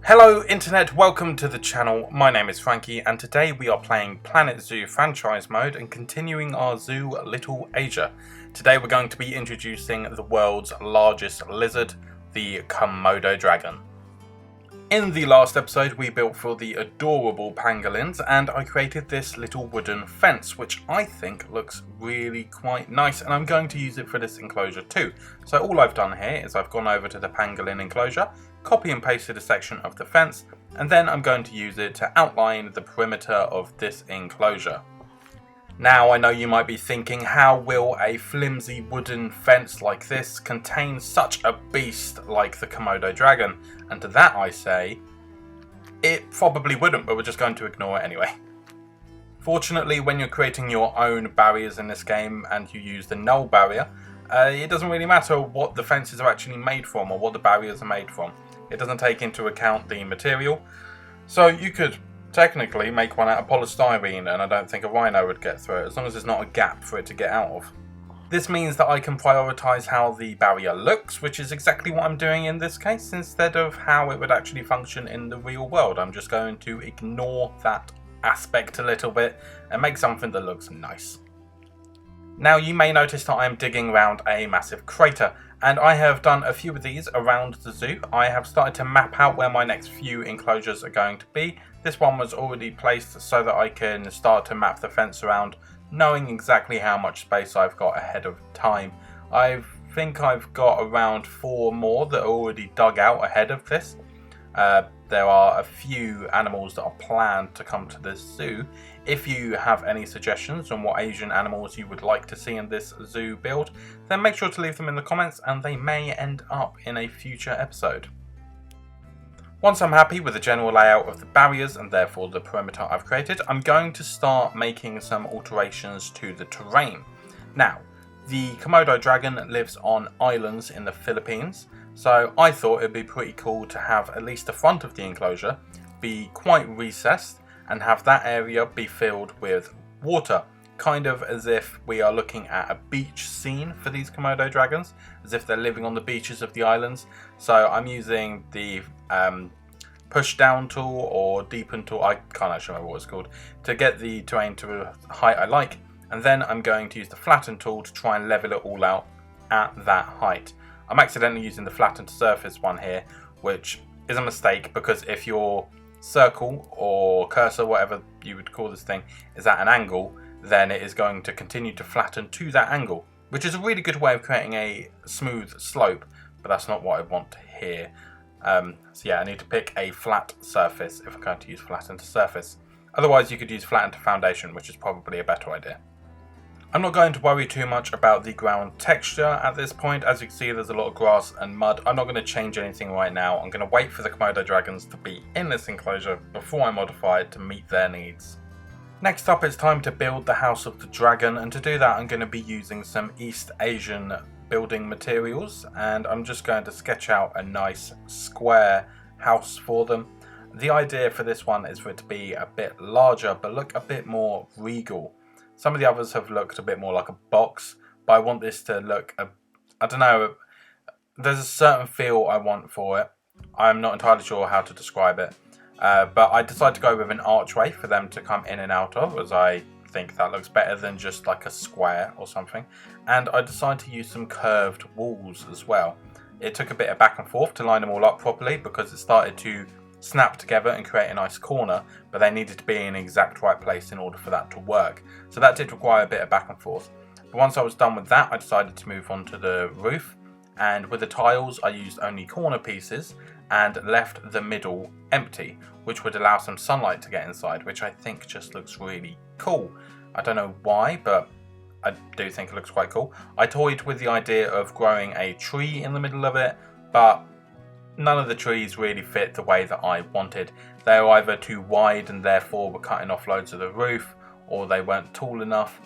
Hello Internet, welcome to the channel. My name is Frankie and today we are playing Planet Zoo franchise mode and continuing our zoo Little Asia. Today we're going to be introducing the world's largest lizard, the Komodo Dragon. In the last episode we built for the adorable pangolins and I created this little wooden fence which I think looks really quite nice, and I'm going to use it for this enclosure too. So all I've done here is I've gone over to the pangolin enclosure, copy and pasted a section of the fence, and then I'm going to use it to outline the perimeter of this enclosure. Now I know you might be thinking, how will a flimsy wooden fence like this contain such a beast like the Komodo Dragon? And to that I say, it probably wouldn't, but we're just going to ignore it anyway. Fortunately, when you're creating your own barriers in this game and you use the null barrier, it doesn't really matter what the fences are actually made from or what the barriers are made from. It doesn't take into account the material. So you could technically make one out of polystyrene and I don't think a rhino would get through it, as long as there's not a gap for it to get out of. This means that I can prioritise how the barrier looks, which is exactly what I'm doing in this case, instead of how it would actually function in the real world. I'm just going to ignore that aspect a little bit and make something that looks nice. Now you may notice that I am digging around a massive crater, and I have done a few of these around the zoo. I have started to map out where my next few enclosures are going to be. This one was already placed so that I can start to map the fence around, knowing exactly how much space I've got ahead of time. I think I've got around 4 more that are already dug out ahead of this. There are a few animals that are planned to come to this zoo. If you have any suggestions on what Asian animals you would like to see in this zoo build, then make sure to leave them in the comments and they may end up in a future episode. Once I'm happy with the general layout of the barriers and therefore the perimeter I've created, I'm going to start making some alterations to the terrain. Now, the Komodo Dragon lives on islands in the Philippines, so I thought it'd be pretty cool to have at least the front of the enclosure be quite recessed and have that area be filled with water, kind of as if we are looking at a beach scene for these Komodo dragons, as if they're living on the beaches of the islands. So I'm using the push down tool or deepen tool, I can't actually remember what it's called, to get the terrain to a height I like, and then I'm going to use the flatten tool to try and level it all out at that height. I'm accidentally using the flattened surface one here, which is a mistake, because if your circle or cursor, whatever you would call this thing, is at an angle, then it is going to continue to flatten to that angle, which is a really good way of creating a smooth slope, but that's not what I want here. So yeah, I need to pick a flat surface if I'm going to use flattened surface. Otherwise you could use flattened foundation, which is probably a better idea. I'm not going to worry too much about the ground texture at this point. As you can see, there's a lot of grass and mud. I'm not going to change anything right now. I'm going to wait for the Komodo dragons to be in this enclosure before I modify it to meet their needs. Next up, it's time to build the house of the dragon, and to do that I'm going to be using some East Asian building materials, and I'm just going to sketch out a nice square house for them. The idea for this one is for it to be a bit larger but look a bit more regal. Some of the others have looked a bit more like a box, but I want this to look, I don't know, there's a certain feel I want for it. I'm not entirely sure how to describe it, but I decided to go with an archway for them to come in and out of, as I think that looks better than just like a square or something. And I decided to use some curved walls as well. It took a bit of back and forth to line them all up properly, because it started to snap together and create a nice corner, but they needed to be in the exact right place in order for that to work. So that did require a bit of back and forth. But once I was done with that, I decided to move on to the roof, and with the tiles I used only corner pieces and left the middle empty, which would allow some sunlight to get inside, which I think just looks really cool. I don't know why, but I do think it looks quite cool. I toyed with the idea of growing a tree in the middle of it, but none of the trees really fit the way that I wanted. They were either too wide and therefore were cutting off loads of the roof, or they weren't tall enough.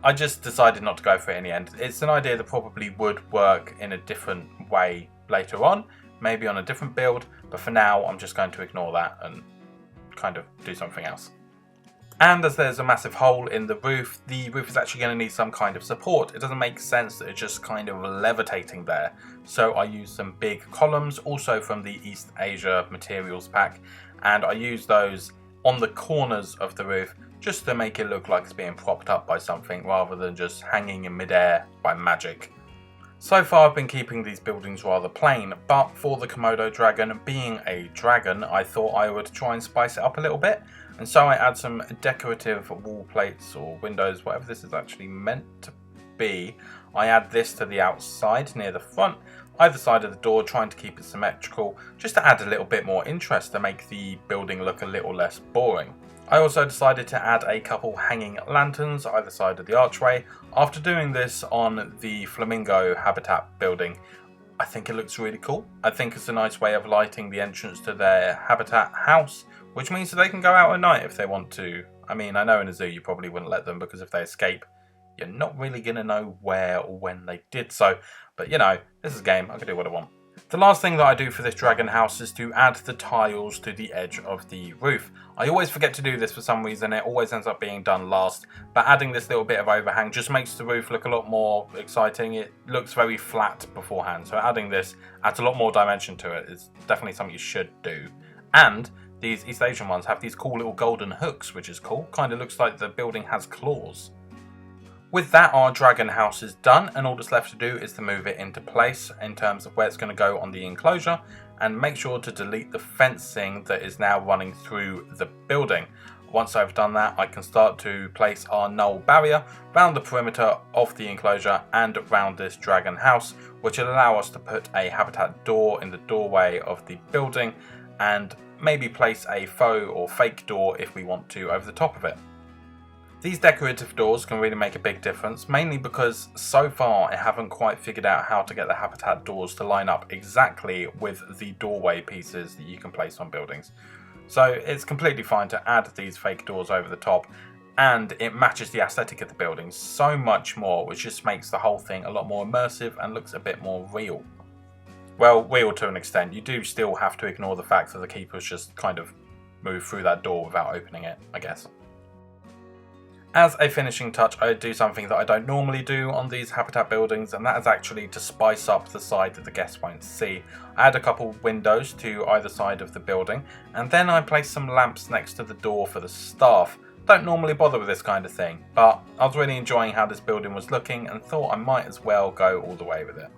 I just decided not to go for it in the end. It's an idea that probably would work in a different way later on, maybe on a different build, but for now I'm just going to ignore that and kind of do something else. And as there's a massive hole in the roof is actually going to need some kind of support. It doesn't make sense that it's just kind of levitating there. So I used some big columns, also from the East Asia materials pack, and I used those on the corners of the roof just to make it look like it's being propped up by something rather than just hanging in midair by magic. So far I've been keeping these buildings rather plain, but for the Komodo Dragon being a dragon, I thought I would try and spice it up a little bit. And so I add some decorative wall plates or windows, whatever this is actually meant to be. I add this to the outside near the front, either side of the door, trying to keep it symmetrical, just to add a little bit more interest to make the building look a little less boring. I also decided to add a couple hanging lanterns either side of the archway. After doing this on the flamingo habitat building, I think it looks really cool. I think it's a nice way of lighting the entrance to their habitat house, which means that they can go out at night if they want to. I mean, I know in a zoo you probably wouldn't let them because if they escape, you're not really going to know where or when they did so. But you know, this is a game, I can do what I want. The last thing that I do for this dragon house is to add the tiles to the edge of the roof. I always forget to do this for some reason, it always ends up being done last, but adding this little bit of overhang just makes the roof look a lot more exciting. It looks very flat beforehand, so adding this adds a lot more dimension to it. It's definitely something you should do. And these East Asian ones have these cool little golden hooks, which is cool. Kind of looks like the building has claws. With that, our dragon house is done, and all that's left to do is to move it into place in terms of where it's going to go on the enclosure, and make sure to delete the fencing that is now running through the building. Once I've done that, I can start to place our null barrier around the perimeter of the enclosure and around this dragon house, which will allow us to put a habitat door in the doorway of the building, and maybe place a faux or fake door if we want to over the top of it. These decorative doors can really make a big difference, mainly because so far I haven't quite figured out how to get the habitat doors to line up exactly with the doorway pieces that you can place on buildings. So it's completely fine to add these fake doors over the top, and it matches the aesthetic of the building so much more, which just makes the whole thing a lot more immersive and looks a bit more real. Well, real to an extent. You do still have to ignore the fact that the keepers just kind of move through that door without opening it, I guess. As a finishing touch, I do something that I don't normally do on these habitat buildings, and that is actually to spice up the side that the guests won't see. I add a couple windows to either side of the building, and then I place some lamps next to the door for the staff. Don't normally bother with this kind of thing, but I was really enjoying how this building was looking and thought I might as well go all the way with it.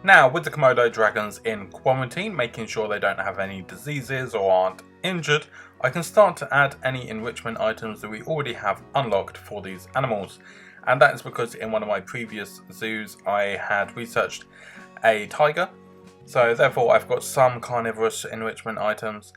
Now, with the Komodo dragons in quarantine, making sure they don't have any diseases or aren't injured, I can start to add any enrichment items that we already have unlocked for these animals. And that is because in one of my previous zoos I had researched a tiger, so therefore I've got some carnivorous enrichment items.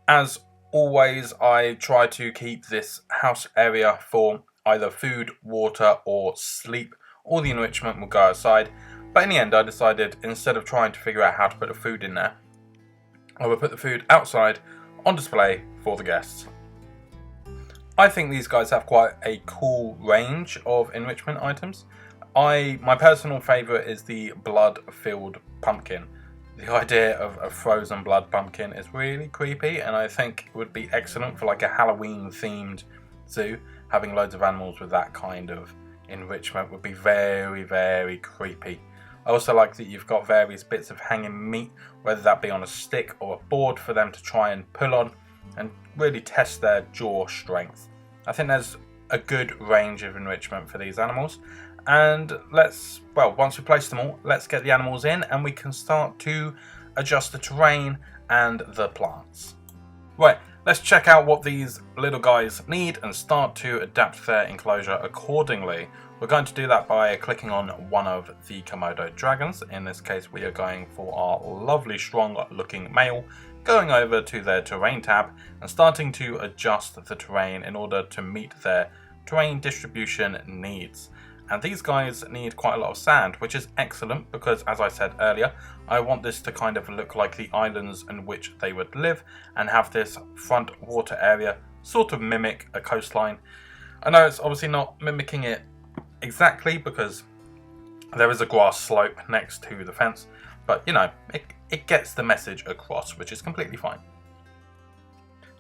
As always, I try to keep this house area for either food, water or sleep. All the enrichment will go outside, but in the end I decided instead of trying to figure out how to put the food in there, I would put the food outside on display for the guests. I think these guys have quite a cool range of enrichment items. My personal favourite is the blood-filled pumpkin. The idea of a frozen blood pumpkin is really creepy, and I think it would be excellent for like a Halloween themed zoo. Having loads of animals with that kind of enrichment would be very, very creepy. I also like that you've got various bits of hanging meat, whether that be on a stick or a board for them to try and pull on and really test their jaw strength. I think there's a good range of enrichment for these animals. And once we place them all, let's get the animals in and we can start to adjust the terrain and the plants. Right, let's check out what these little guys need and start to adapt their enclosure accordingly. We're going to do that by clicking on one of the Komodo dragons. In this case, we are going for our lovely strong looking male, going over to their terrain tab and starting to adjust the terrain in order to meet their terrain distribution needs. And these guys need quite a lot of sand, which is excellent because, as I said earlier, I want this to kind of look like the islands in which they would live and have this front water area sort of mimic a coastline. I know it's obviously not mimicking it exactly because there is a grass slope next to the fence, but you know, it gets the message across, which is completely fine.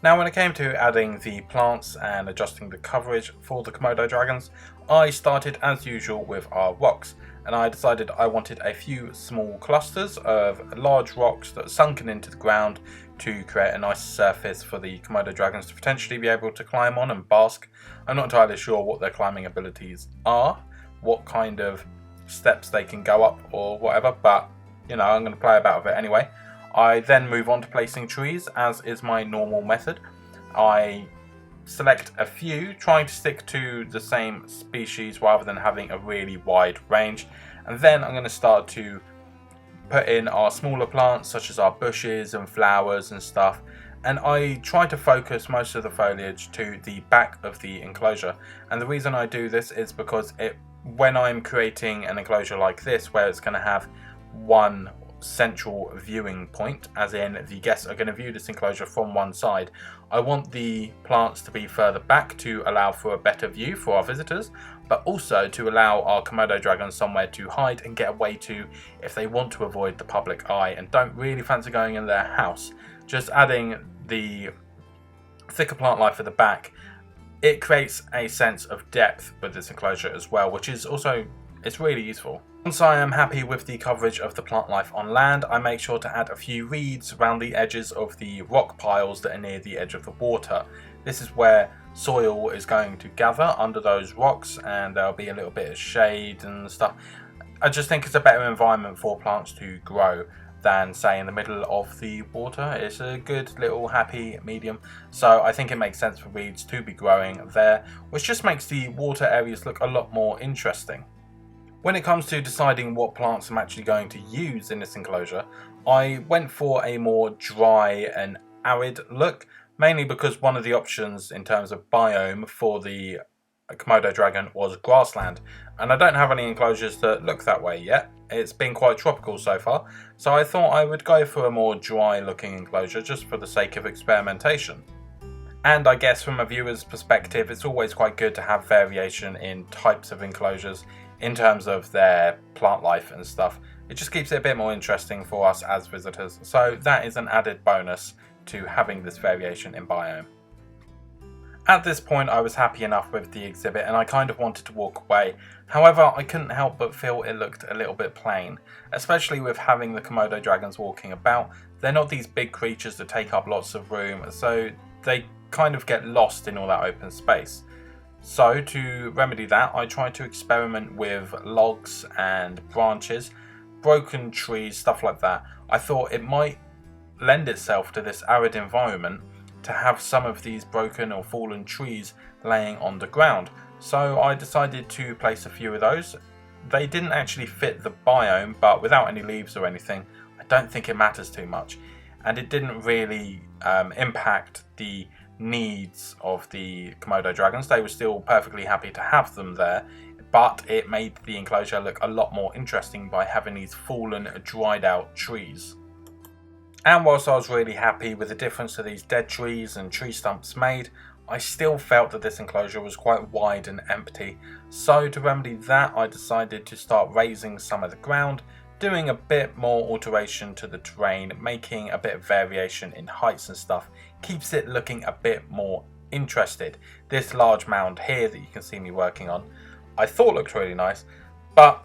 Now when it came to adding the plants and adjusting the coverage for the Komodo dragons, I started as usual with our rocks, and I decided I wanted a few small clusters of large rocks that are sunken into the ground to create a nice surface for the Komodo dragons to potentially be able to climb on and bask. I'm not entirely sure what their climbing abilities are, what kind of steps they can go up or whatever, but you know, I'm going to play about with it anyway. I then move on to placing trees, as is my normal method. I select a few, trying to stick to the same species rather than having a really wide range, and then I'm going to start to put in our smaller plants such as our bushes and flowers and stuff, and I try to focus most of the foliage to the back of the enclosure. And the reason I do this is because when I'm creating an enclosure like this where it's going to have one central viewing point, as in the guests are going to view this enclosure from one side, I want the plants to be further back to allow for a better view for our visitors, but also to allow our Komodo dragons somewhere to hide and get away to if they want to avoid the public eye and don't really fancy going in their house. Just adding the thicker plant life at the back, it creates a sense of depth with this enclosure as well, which is also, it's really useful. Once I am happy with the coverage of the plant life on land, I make sure to add a few reeds around the edges of the rock piles that are near the edge of the water. This is where soil is going to gather under those rocks, and there'll be a little bit of shade and stuff. I just think it's a better environment for plants to grow than, say, in the middle of the water. It's a good little happy medium, so I think it makes sense for reeds to be growing there, which just makes the water areas look a lot more interesting. When it comes to deciding what plants I'm actually going to use in this enclosure, I went for a more dry and arid look, mainly because one of the options in terms of biome for the Komodo dragon was grassland, and I don't have any enclosures that look that way yet. It's been quite tropical so far, so I thought I would go for a more dry looking enclosure just for the sake of experimentation. And I guess from a viewer's perspective, it's always quite good to have variation in types of enclosures in terms of their plant life and stuff. It just keeps it a bit more interesting for us as visitors, so that is an added bonus to having this variation in biome. At this point I was happy enough with the exhibit and I kind of wanted to walk away. However, I couldn't help but feel it looked a little bit plain, especially with having the Komodo dragons walking about. They're not these big creatures that take up lots of room, so they kind of get lost in all that open space. So to remedy that, I tried to experiment with logs and branches, broken trees, stuff like that. I thought it might lend itself to this arid environment to have some of these broken or fallen trees laying on the ground. So I decided to place a few of those. They didn't actually fit the biome, but without any leaves or anything, I don't think it matters too much. And it didn't really impact the needs of the Komodo dragons. They were still perfectly happy to have them there, but it made the enclosure look a lot more interesting by having these fallen, dried out trees. And whilst I was really happy with the difference that these dead trees and tree stumps made, I still felt that this enclosure was quite wide and empty. So to remedy that, I decided to start raising some of the ground, doing a bit more alteration to the terrain, making a bit of variation in heights and stuff, keeps it looking a bit more interested. This large mound here that you can see me working on, I thought looked really nice, but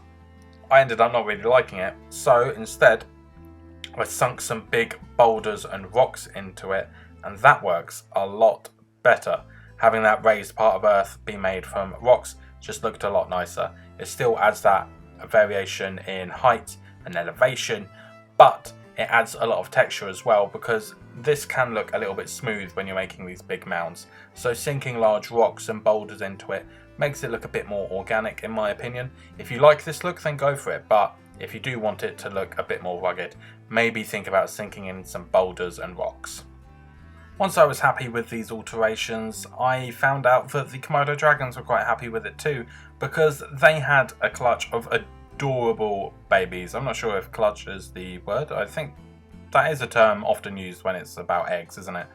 I ended up not really liking it. So instead, I sunk some big boulders and rocks into it, and that works a lot better. Having that raised part of earth be made from rocks just looked a lot nicer. It still adds that variation in height and elevation, but it adds a lot of texture as well, because this can look a little bit smooth when you're making these big mounds. So sinking large rocks and boulders into it makes it look a bit more organic, in my opinion. If you like this look, then go for it, but if you do want it to look a bit more rugged, maybe think about sinking in some boulders and rocks. Once I was happy with these alterations, I found out that the Komodo dragons were quite happy with it too, because they had a clutch of adorable babies. I'm not sure if clutch is the word. I think that is a term often used when it's about eggs, isn't it?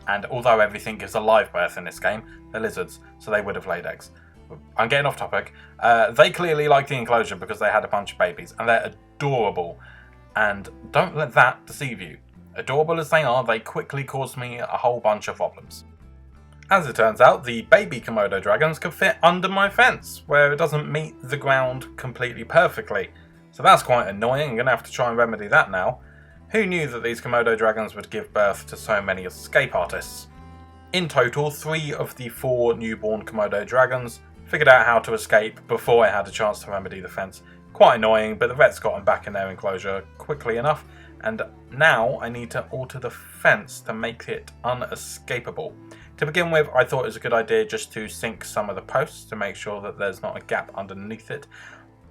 And although everything gives a live birth in this game, they're lizards, so they would have laid eggs. I'm getting off topic. They clearly like the enclosure because they had a bunch of babies, and they're adorable. And don't let that deceive you. Adorable as they are, they quickly caused me a whole bunch of problems. As it turns out, the baby Komodo dragons can fit under my fence, where it doesn't meet the ground completely perfectly. So that's quite annoying. I'm going to have to try and remedy that now. Who knew that these Komodo dragons would give birth to so many escape artists? In total, 3 of the 4 newborn Komodo dragons figured out how to escape before I had a chance to remedy the fence. Quite annoying, but the vets got them back in their enclosure quickly enough, and now I need to alter the fence to make it unescapable. To begin with, I thought it was a good idea just to sink some of the posts to make sure that there's not a gap underneath it,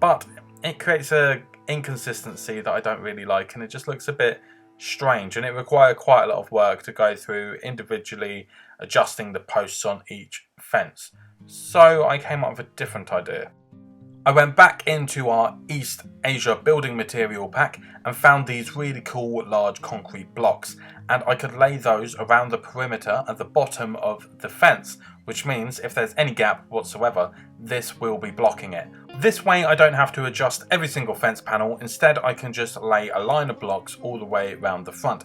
but it creates an inconsistency that I don't really like, and it just looks a bit strange, and it required quite a lot of work to go through individually adjusting the posts on each fence. So I came up with a different idea. I went back into our East Asia building material pack and found these really cool large concrete blocks, and I could lay those around the perimeter at the bottom of the fence, which means if there's any gap whatsoever, this will be blocking it. This way I don't have to adjust every single fence panel, instead I can just lay a line of blocks all the way around the front.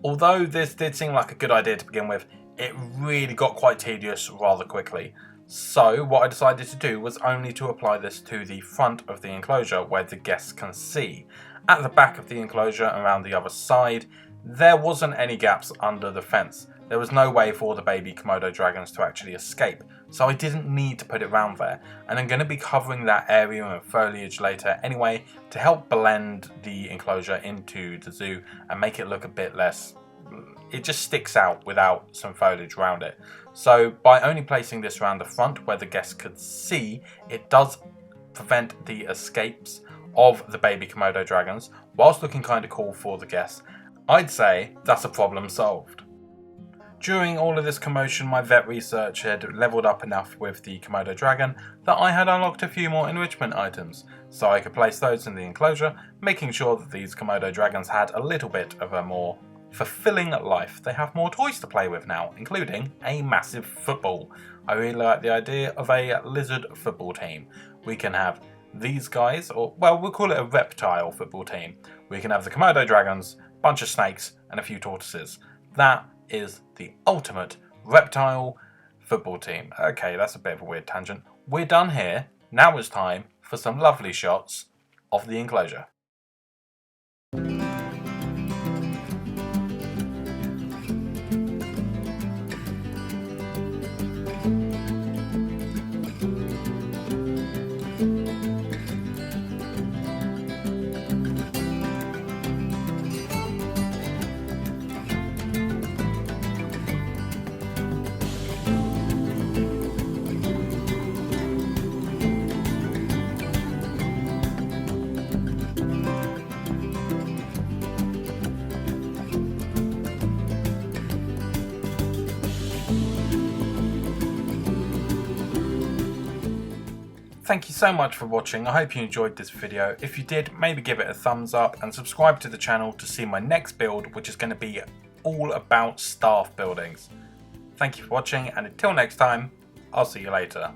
Although this did seem like a good idea to begin with, it really got quite tedious rather quickly. So what I decided to do was only to apply this to the front of the enclosure where the guests can see. At the back of the enclosure and around the other side, there wasn't any gaps under the fence. There was no way for the baby Komodo dragons to actually escape, so I didn't need to put it around there. And I'm going to be covering that area in foliage later anyway to help blend the enclosure into the zoo and make it look a bit less... it just sticks out without some foliage around it. So by only placing this around the front where the guests could see, it does prevent the escapes of the baby Komodo dragons, whilst looking kind of cool for the guests. I'd say that's a problem solved. During all of this commotion, my vet research had leveled up enough with the Komodo dragon that I had unlocked a few more enrichment items, so I could place those in the enclosure, making sure that these Komodo dragons had a little bit of a more fulfilling life. They have more toys to play with now, including a massive football. I really like the idea of a lizard football team. We can have these guys, or well, we'll call it a reptile football team. We can have the Komodo dragons, bunch of snakes, and a few tortoises. That is the ultimate reptile football team. Okay, that's a bit of a weird tangent. We're done here. Now it's time for some lovely shots of the enclosure. Thank you so much for watching. I hope you enjoyed this video. If you did, maybe give it a thumbs up and subscribe to the channel to see my next build, which is going to be all about staff buildings. Thank you for watching, and until next time, I'll see you later.